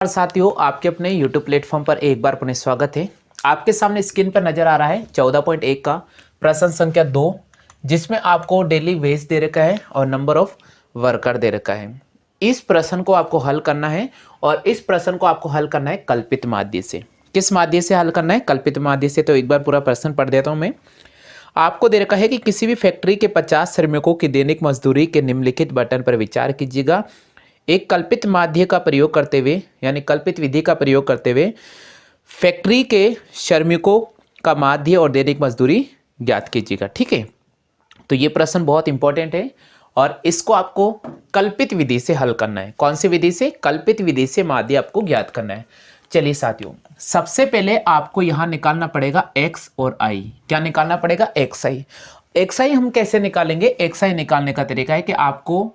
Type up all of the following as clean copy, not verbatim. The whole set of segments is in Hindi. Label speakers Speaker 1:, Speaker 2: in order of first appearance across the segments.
Speaker 1: साथियों, आपके अपने YouTube प्लेटफॉर्म पर एक बार पुनः स्वागत है। आपके सामने स्क्रीन पर नजर आ रहा है 14.1 का प्रश्न संख्या 2, जिसमें आपको डेली वेज दे रखा है और नंबर ऑफ वर्कर दे रखा है। इस प्रश्न को आपको हल करना है और इस प्रश्न को आपको हल करना है कल्पित माध्य से। किस माध्य से हल करना है? कल्पित माध्य से। तो एक बार पूरा प्रश्न पढ़ देता हूं मैं। आपको दे रखा है कि किसी भी फैक्ट्री के 50 श्रमिकों की दैनिक मजदूरी के निम्नलिखित बटन पर विचार कीजिएगा। एक कल्पित माध्य का प्रयोग करते हुए, यानी कल्पित विधि का प्रयोग करते हुए फैक्ट्री के श्रमिकों का माध्य और दैनिक मजदूरी ज्ञात कीजिएगा। ठीक है, तो ये प्रश्न बहुत इंपॉर्टेंट है और इसको आपको कल्पित विधि से हल करना है। कौन सी विधि से? कल्पित विधि से माध्य आपको ज्ञात करना है। चलिए साथियों, सबसे पहले आपको यहां निकालना पड़ेगा एक्स और आई। क्या निकालना पड़ेगा? एक्स आई। एक्स आई हम कैसे निकालेंगे? एक्स आई निकालने का तरीका है कि आपको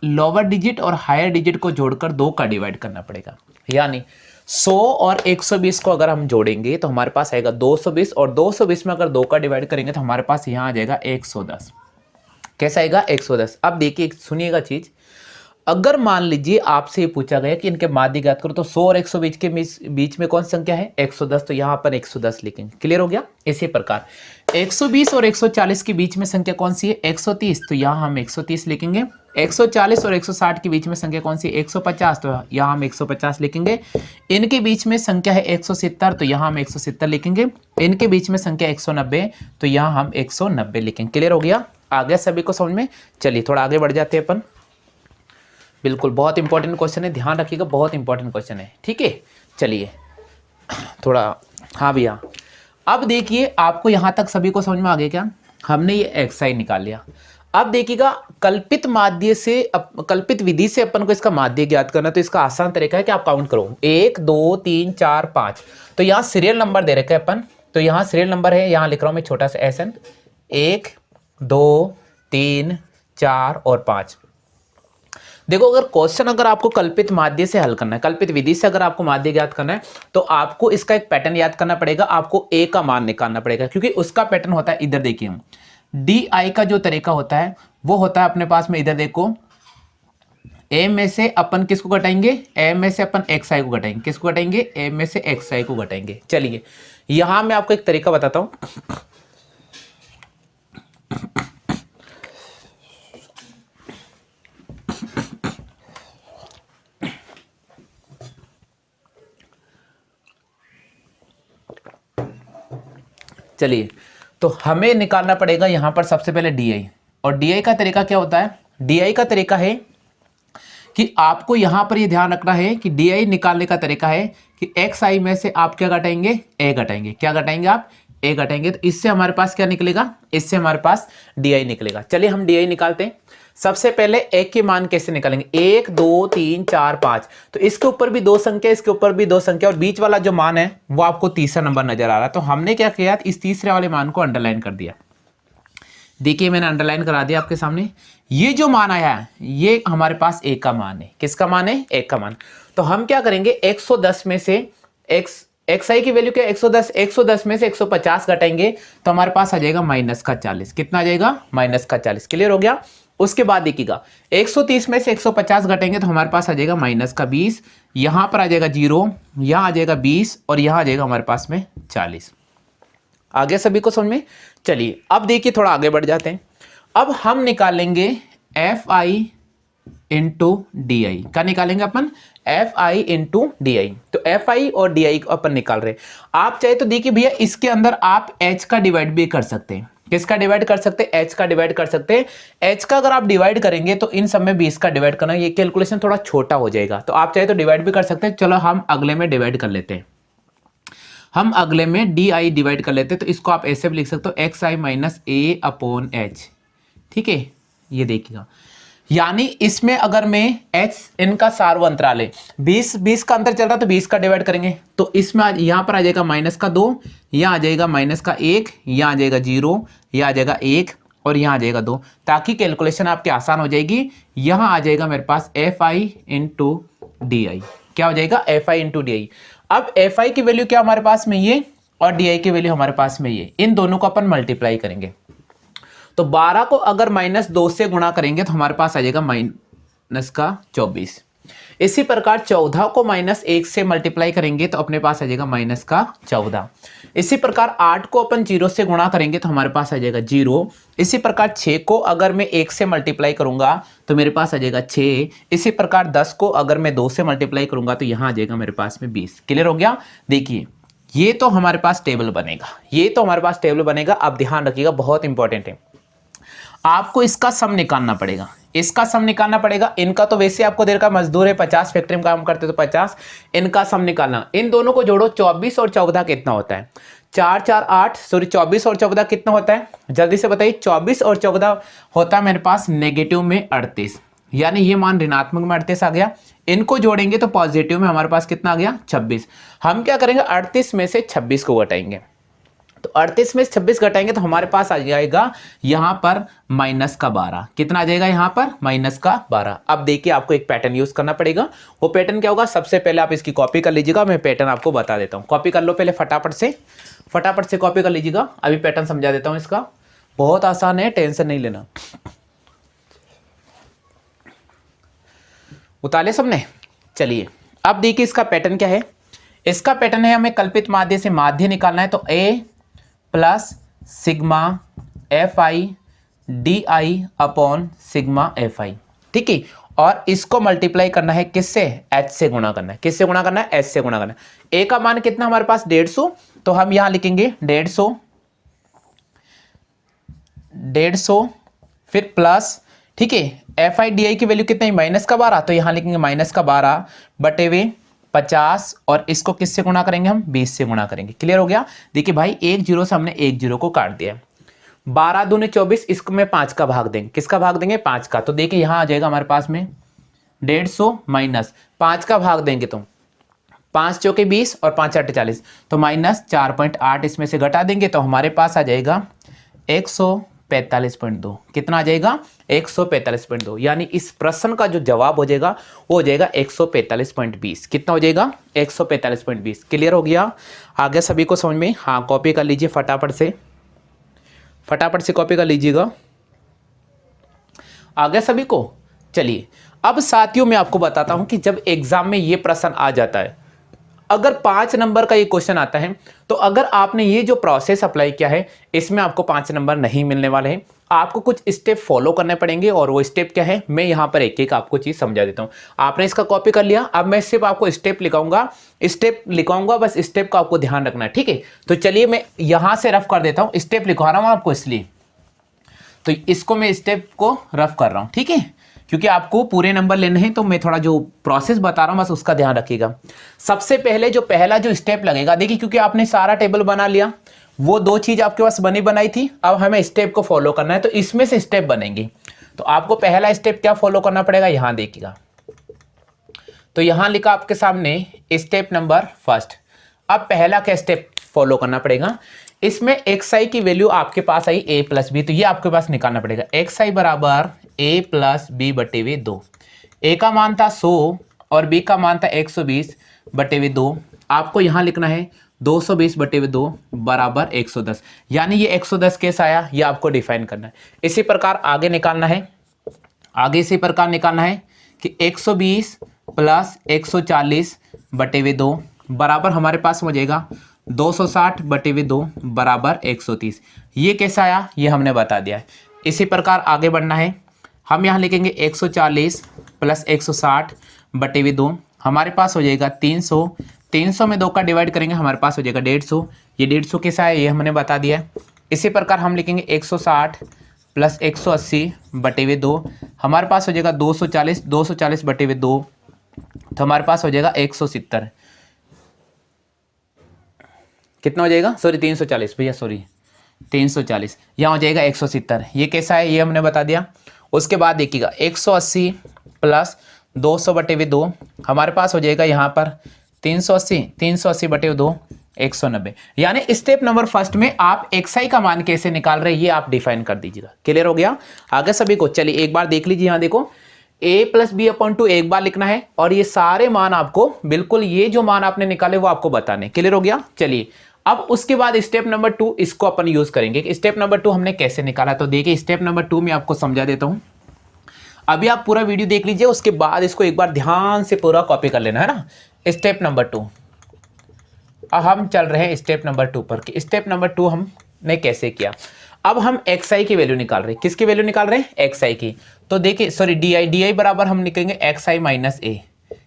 Speaker 1: लोअर डिजिट और हायर डिजिट को जोड़कर 2 का डिवाइड करना पड़ेगा। यानी 100 और 120 को अगर हम जोड़ेंगे तो हमारे पास आएगा 220, और 220 में अगर 2 का डिवाइड करेंगे तो हमारे पास यहाँ आ जाएगा 110। कैसा आएगा? 110। अब देखिए, सुनिएगा चीज, अगर मान लीजिए आपसे ये पूछा गया कि इनके माध्य ज्ञात करो, तो 100 और 120 के बीच में कौन सी संख्या है? 110। तो यहाँ पर 110 लिखेंगे। क्लियर हो गया? इसी प्रकार 120 और 140 के बीच में संख्या कौन सी है? 130। तो यहाँ हम 130 लिखेंगे। 140 और 160 के बीच में संख्या कौन सी है? 150। तो यहाँ हम 150 लिखेंगे। इनके बीच में संख्या है 170। तो यहाँ हम 170 लिखेंगे। इनके बीच में संख्या 190। तो यहाँ हम 190 लिखेंगे। क्लियर हो गया? आ गया सभी को समझ में? चलिए थोड़ा आगे बढ़ जाते हैं अपन। बिल्कुल बहुत इंपॉर्टेंट क्वेश्चन है, ध्यान रखिएगा, बहुत इंपॉर्टेंट क्वेश्चन है। ठीक है, चलिए थोड़ा, हाँ भैया। अब देखिए, आपको यहां तक सभी को समझ में आ गया क्या? हमने ये एक्स आई निकाल लिया। अब देखिएगा, कल्पित माध्य से कल्पित विधि से अपन को इसका माध्य ज्ञात करना। तो इसका आसान तरीका है कि आप काउंट करो 1 2 3 4 5। तो यहाँ सीरियल नंबर दे रखा है अपन, तो यहाँ सीरियल नंबर है, यहाँ लिख रहा हूं मैं छोटा सा एसन, 1 2 3 4 और 5। देखो, अगर क्वेश्चन अगर आपको कल्पित माध्य से हल करना है, कल्पित विधि से अगर आपको माध्य ज्ञात करना है, तो आपको इसका एक पैटर्न याद करना पड़ेगा। आपको ए का मान निकालना पड़ेगा, क्योंकि उसका पैटर्न होता है, इधर देखिए, डी आई का जो तरीका होता है वो होता है अपने पास में, इधर देखो, ए में से अपन किसको घटाएंगे? ए में से अपन एक्स आई को घटाएंगे। किसको घटाएंगे? ए में से एक्स आई को घटाएंगे। चलिए यहां मैं आपको एक तरीका बताता हूं। चलिए, तो हमें निकालना पड़ेगा यहां पर सबसे पहले डी आई। और डी आई का तरीका क्या होता है? डी आई का तरीका है कि आपको यहां पर ये ध्यान रखना है कि डी आई निकालने का तरीका है कि एक्स आई में से आप क्या घटाएंगे? ए घटाएंगे। क्या घटाएंगे आप? ए घटाएंगे। तो इससे हमारे पास क्या निकलेगा? इससे हमारे पास डी आई निकलेगा। चलिए हम डी आई निकालते हैं। सबसे पहले एक के मान कैसे निकालेंगे? 1 2 3 4 5। तो इसके ऊपर भी 2 संख्या, इसके ऊपर भी 2 संख्या, और बीच वाला जो मान है वो आपको तीसरा नंबर नजर आ रहा है। तो हमने क्या किया? इस तीसरे वाले मान को अंडरलाइन कर दिया। देखिए मैंने अंडरलाइन करा दिया आपके सामने। ये जो मान आया है ये हमारे पास ए का मान है। किसका मान है? ए का मान। तो हम क्या करेंगे? 110 में से एक्स आई की वैल्यू क्या? 110। 110 में से 150 घटाएंगे तो हमारे पास आ जाएगा -40। कितना आ जाएगा? -40। क्लियर हो गया? उसके बाद देखिएगा, 130 में से 150 घटेंगे तो हमारे पास आ जाएगा -20। यहां पर आ जाएगा 0, यहां आ जाएगा 20, और यहां आ जाएगा हमारे पास में 40। आगे सभी को समझ में? चलिए अब देखिए, थोड़ा आगे बढ़ जाते हैं। अब हम निकालेंगे f i into d i. क्या निकालेंगे अपन? F i into d i. तो एफ आई और डी आई को अपन निकाल रहे हैं। आप चाहे तो देखिए भैया, इसके अंदर आप एच का डिवाइड भी कर सकते हैं। किसका डिवाइड कर सकते हैं? एच का डिवाइड कर सकते हैं। एच का अगर आप डिवाइड करेंगे तो इन सब में 20 का डिवाइड करना, ये कैलकुलेशन थोड़ा छोटा हो जाएगा। तो आप चाहे तो डिवाइड भी कर सकते हैं। चलो हम अगले में डिवाइड कर लेते हैं। हम अगले में डी आई डिवाइड कर लेते हैं। तो इसको आप ऐसे भी लिख सकते हो, एक्स आई माइनस ए अपॉन एच। ठीक है, ये देखिएगा, यानी इसमें अगर मैं एच इनका सार्व अंतराल है 20 का अंतर चल रहा, तो 20 का डिवाइड करेंगे तो इसमें यहां पर आ जाएगा -2, यहां आ जाएगा -1, यहां आ जाएगा 0, यहां आ जाएगा 1, और यहां आ जाएगा 2, ताकि कैलकुलेशन आपकी आसान हो जाएगी। यहां आ जाएगा मेरे पास f i into d i. क्या हो जाएगा? F i into d i. अब एफ आई की वैल्यू क्या हमारे पास में ये, और डी आई की वैल्यू हमारे पास में ये, इन दोनों को अपन मल्टीप्लाई करेंगे। तो 12 को अगर -2 से गुणा करेंगे तो हमारे पास आ जाएगा -24। इसी प्रकार 14 को -1 से मल्टीप्लाई करेंगे तो अपने पास आ जाएगा -14। इसी प्रकार 8 को अपन 0 से गुणा करेंगे तो हमारे पास आ जाएगा 0। इसी प्रकार 6 को अगर मैं 1 से मल्टीप्लाई करूंगा तो मेरे पास आ जाएगा 6। इसी प्रकार 10 को अगर मैं 2 से मल्टीप्लाई करूंगा तो यहां आ जाएगा मेरे पास में 20। क्लियर हो गया। देखिए ये तो हमारे पास टेबल बनेगा, ये तो हमारे पास टेबल बनेगा। आप ध्यान रखिएगा, बहुत इंपॉर्टेंट है। आपको इसका सम निकालना पड़ेगा, इसका सम निकालना पड़ेगा। इनका तो वैसे आपको देर का मजदूर है 50 फैक्ट्री में काम करते तो 50, इनका सम निकालना। इन दोनों को जोड़ो, 24 और 14 कितना होता है? 4 4 8, सॉरी 24 और 14 कितना होता है? जल्दी से बताइए। 24 और 14 होता है मेरे पास नेगेटिव में 38, यानी ये मान ऋणात्मक में 38 आ गया। इनको जोड़ेंगे तो पॉजिटिव में हमारे पास कितना आ गया? 26। हम क्या करेंगे? 38 में से 26 को घटाएंगे, तो 38 में से 26 घटाएंगे तो हमारे पास आ जाएगा यहाँ पर -12। कितना आ जाएगा यहाँ पर? -12। अब देखिए आपको एक पैटर्न यूज करना पड़ेगा। वो पैटर्न क्या होगा? सबसे पहले आप इसकी कॉपी कर लीजिएगा, मैं पैटर्न आपको बता देता हूँ। कॉपी कर लो पहले, फटाफट से कॉपी कर लीजिएगा। अभी पैटर्न समझा देता हूँ इसका, बहुत आसान है, टेंशन नहीं लेना। उतारे सबने? चलिए अब देखिए इसका पैटर्न क्या है। इसका पैटर्न है, हमें कल्पित माध्य से माध्य निकालना है, तो A plus sigma FI DI upon sigma FI, ठीक है। और इसको मल्टीप्लाई करना है किससे? H से गुणा करना है। किससे गुणा करना है? H से गुणा करना है। A का मान कितना हमारे पास? 150, तो हम यहां लिखेंगे 150, फिर प्लस, ठीक है। FI DI की वैल्यू कितना है? -12, तो यहां लिखेंगे -12 बटे वे 50, और इसको किससे गुणा करेंगे? हम 20 से गुणा करेंगे। क्लियर हो गया। देखिए भाई, एक 0 से हमने एक 0 को काट दिया। 12 दूनी 24, इसको में 5 का भाग देंगे। किसका भाग देंगे? 5 का। तो देखिए यहां आ जाएगा हमारे पास में 150 माइनस 5 का भाग देंगे तो 5 चौके 20 और 5 8 40, तो -4.8 इसमें से घटा देंगे तो हमारे पास आ जाएगा 145.2। कितना आ जाएगा? 145.2। यानी इस प्रश्न का जो जवाब हो जाएगा वो हो जाएगा 145.20। कितना हो जाएगा? 145.20। क्लियर हो गया? आगे सभी को समझ में? हाँ, कॉपी कर लीजिए फटाफट से कॉपी कर लीजिएगा आगे सभी को। चलिए अब साथियों मैं आपको बताता हूं कि जब एग्जाम में ये प्रश्न आ जाता है, अगर 5 नंबर का ये क्वेश्चन आता है, तो अगर आपने ये जो प्रोसेस अप्लाई किया है इसमें आपको 5 नंबर नहीं मिलने वाले हैं। आपको कुछ स्टेप फॉलो करने पड़ेंगे, और वो स्टेप क्या है मैं यहां पर एक एक आपको चीज समझा देता हूं। आपने इसका कॉपी कर लिया, अब मैं सिर्फ आपको स्टेप लिखाऊंगा, बस स्टेप का आपको ध्यान रखना है, ठीक है। तो चलिए मैं यहां से रफ कर देता हूं, स्टेप लिखवा रहा हूं आपको इसलिए, तो इसको मैं स्टेप को रफ कर रहा हूं, ठीक है, क्योंकि आपको पूरे नंबर लेने हैं, तो मैं थोड़ा जो प्रोसेस बता रहा हूं बस उसका ध्यान रखिएगा। सबसे पहले जो पहला जो स्टेप लगेगा, देखिए क्योंकि आपने सारा टेबल बना लिया, वो 2 चीज आपके पास बनाई थी, अब हमें स्टेप को फॉलो करना है, तो इसमें से स्टेप बनेंगे। तो आपको पहला स्टेप क्या फॉलो करना पड़ेगा, यहां देखिएगा, तो यहां लिखा आपके सामने स्टेप नंबर फर्स्ट। अब पहला क्या स्टेप फॉलो करना पड़ेगा, इसमें xi की वैल्यू आपके पास आई a प्लस बी, तो ये आपके पास निकालना पड़ेगा। xi बराबर a प्लस बी बटे वे 2। a का मान था 100 और b का मान था 120 बटे वे 2। आपको यहां लिखना है 220 बटे वे 2 बराबर 110, यानी ये 110 कैसे आया ये आपको डिफाइन करना है। इसी प्रकार आगे निकालना है, इसी प्रकार निकालना है कि 120 प्लस 140 बटे वे 2 बराबर हमारे पास हो जाएगा 260 बटे वे 2 बराबर 130। ये कैसा आया ये हमने बता दिया है। इसी प्रकार आगे बढ़ना है, हम यहाँ लिखेंगे 140 प्लस 160 बटे वे 2, हमारे पास हो जाएगा 300। 300 में 2 का डिवाइड करेंगे हमारे पास हो जाएगा 150। ये 150 कैसा है ये हमने बता दिया है। इसी प्रकार हम लिखेंगे 160 प्लस 180 बटे वे 2, हमारे पास हो जाएगा 240। 240 बटे वे 2, तो हमारे पास हो जाएगा 170। कितना हो जाएगा, सॉरी 340 भैया, सॉरी 340, यहाँ हो जाएगा 170। ये कैसा है ये हमने बता दिया। उसके बाद देखिएगा 180 प्लस 200 बटे वे 2, हमारे पास हो जाएगा यहाँ पर 380 बटे वे 2 190। यानी स्टेप नंबर फर्स्ट में आप xi का मान कैसे निकाल रहे हैं ये आप डिफाइन कर दीजिएगा। क्लियर हो गया आगे सभी को। चलिए एक बार देख लीजिए, यहाँ देखो a प्लस बी अपॉन 2 एक बार लिखना है, और ये सारे मान आपको बिल्कुल ये जो मान आपने निकाले वो आपको बताने। क्लियर हो गया। चलिए अब उसके बाद स्टेप नंबर 2 इसको अपन यूज करेंगे। स्टेप नंबर 2 हमने कैसे निकाला, तो देखिए स्टेप नंबर 2 में आपको समझा देता हूं। अभी आप पूरा वीडियो देख लीजिए, उसके बाद इसको एक बार ध्यान से पूरा कॉपी कर लेना है ना। स्टेप नंबर 2, अब हम चल रहे हैं स्टेप नंबर 2 पर कि स्टेप नंबर 2 हमने कैसे किया। अब हम xi की वैल्यू निकाल रहे हैं। किसकी वैल्यू निकाल रहे हैं? xi की। तो देखिए सॉरी di बराबर हम लिखेंगे xi माइनस ए।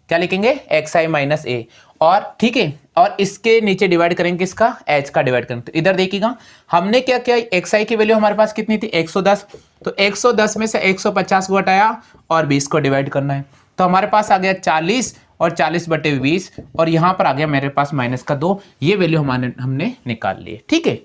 Speaker 1: क्या लिखेंगे? xi माइनस ए। और ठीक है, और इसके नीचे डिवाइड करेंगे किसका? h का डिवाइड करेंगे। तो इधर देखिएगा हमने क्या किया, xi की वैल्यू हमारे पास कितनी थी? 110। तो 110 में से 150 को हटाया और 20 को डिवाइड करना है। तो हमारे पास आ गया 40 और 40/20 और यहाँ पर आ गया मेरे पास माइनस का 2। ये वैल्यू हमने निकाल ली है। ठीक है,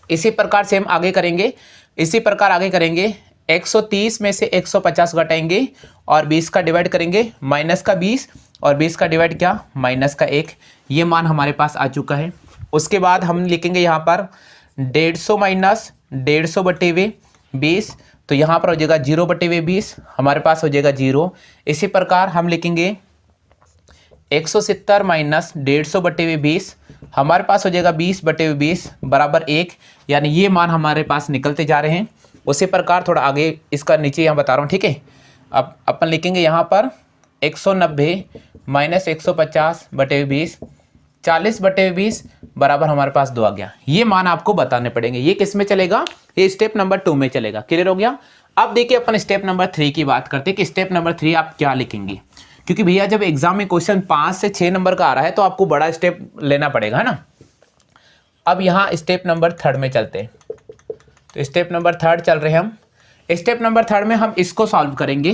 Speaker 1: इसी प्रकार से हम आगे करेंगे। इसी प्रकार आगे करेंगे, 130 में से 150 घटाएंगे और 20 का डिवाइड करेंगे, माइनस का 20 और 20 का डिवाइड क्या? माइनस का 1। ये मान हमारे पास आ चुका है। उसके बाद हम लिखेंगे यहाँ पर 150 माइनस 150/20, तो यहाँ पर हो जाएगा 0/20, हमारे पास हो जाएगा 0। इसी प्रकार हम लिखेंगे 170 माइनस 150/20, हमारे पास हो जाएगा 20/20 बराबर 1, यानी ये मान हमारे पास निकलते जा रहे हैं। उसी प्रकार थोड़ा आगे इसका नीचे यहाँ बता रहा हूँ। ठीक है, अब अपन लिखेंगे यहाँ पर 190 माइनस 150/20, 40/20 बराबर हमारे पास 2 आ गया। ये मान आपको बताने पड़ेंगे। ये किस में चलेगा? ये स्टेप नंबर 2 में चलेगा। क्लियर हो गया? अब देखिए अपन स्टेप नंबर 3 की बात करते हैं कि स्टेप नंबर 3 आप क्या लिखेंगे, क्योंकि भैया जब एग्जाम में क्वेश्चन 5 से 6 नंबर का आ रहा है तो आपको बड़ा स्टेप लेना पड़ेगा, है ना। अब यहाँ स्टेप नंबर 3 में चलते हैं। तो स्टेप नंबर 3 चल रहे हैं हम। स्टेप नंबर 3 में हम इसको सॉल्व करेंगे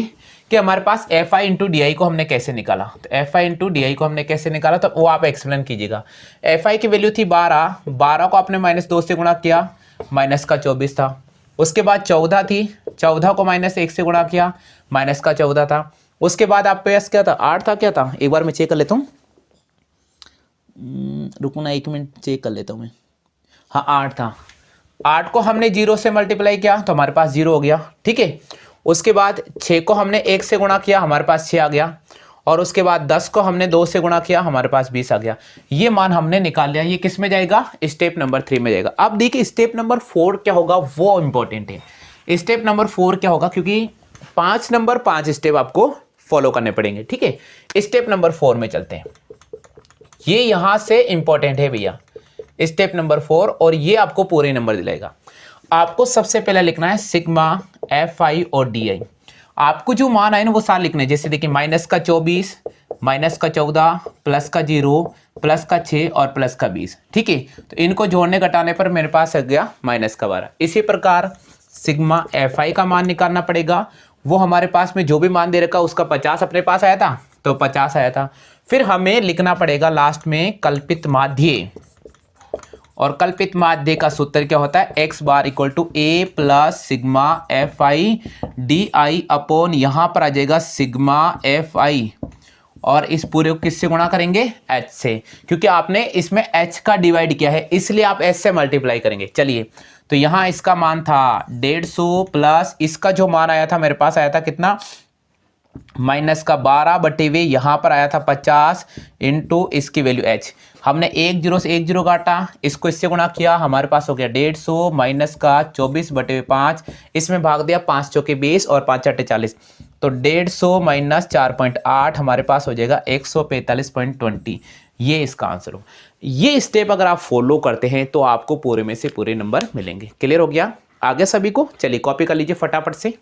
Speaker 1: कि हमारे पास fi इंटू डी को हमने कैसे निकाला। तो fi इंटू डी को हमने कैसे निकाला, तो वो आप एक्सप्लेन कीजिएगा। fi की वैल्यू थी 12 को आपने -2 से गुणा किया, माइनस का 24 था। उसके बाद 14 थी, 14 को -1 से गुणा किया, माइनस का 14 था। उसके बाद आप पास क्या था? 8 था। क्या था? एक बार मैं चेक कर लेता हूँ, रुको ना 1 मिनट, चेक कर लेता हूँ मैं। हाँ 8 था। 8 को हमने 0 से मल्टीप्लाई किया तो हमारे पास 0 हो गया। ठीक है, उसके बाद 6 को हमने 1 से गुणा किया, हमारे पास 6 आ गया। और उसके बाद 10 को हमने 2 से गुणा किया, हमारे पास 20 आ गया। ये मान हमने निकाल लिया। ये किस में जाएगा? स्टेप नंबर 3 में जाएगा। अब देखिए स्टेप नंबर 4 क्या होगा, वो इंपॉर्टेंट है। स्टेप नंबर 4 क्या होगा, क्योंकि 5 स्टेप आपको फॉलो करने पड़ेंगे। ठीक है, स्टेप नंबर 4 में चलते हैं। ये यहां से इंपॉर्टेंट है भैया, स्टेप नंबर 4, और ये आपको पूरे नंबर दिलाएगा। आपको सबसे पहले लिखना है सिग्मा fi और di। आपको जो मान आए ना वो सारे लिखने हैं। जैसे देखिए माइनस का 24, माइनस का 14, प्लस का 0, प्लस का 6 और प्लस का 20। ठीक है, तो इनको जोड़ने घटाने पर मेरे पास आ गया माइनस का 12। इसी प्रकार सिग्मा fi का मान निकालना पड़ेगा। वो हमारे पास में जो भी मान दे रखा उसका 50 अपने पास आया था, तो 50 आया था। फिर हमें लिखना पड़ेगा लास्ट में कल्पित माध्य, और कल्पित माध्य का सूत्र क्या होता है? x bar equal to a plus sigma fi di upon यहाँ पर आ जाएगा सिग्मा fi, और इस पूरे को किससे गुणा करेंगे? h से, क्योंकि आपने इसमें h का डिवाइड किया है इसलिए आप h से मल्टीप्लाई करेंगे। चलिए, तो यहाँ इसका मान था 150 प्लस इसका जो मान आया था मेरे पास आया था कितना? माइनस का 12/20, यहाँ पर आया था 50 इंटू इसकी वैल्यू h। हमने 1 0 से 1 0 काटा, इसको इससे गुणा किया, हमारे पास हो गया 150 माइनस का 24/5, इसमें भाग दिया 5 चौके 20 और 5 8 40, तो 150 माइनस 4.8 हमारे पास हो जाएगा 145.20। ये इसका आंसर हो। ये स्टेप अगर आप फॉलो करते हैं तो आपको पूरे में से पूरे नंबर मिलेंगे। क्लियर हो गया आगे सभी को? चलिए कॉपी कर लीजिए फटाफट से।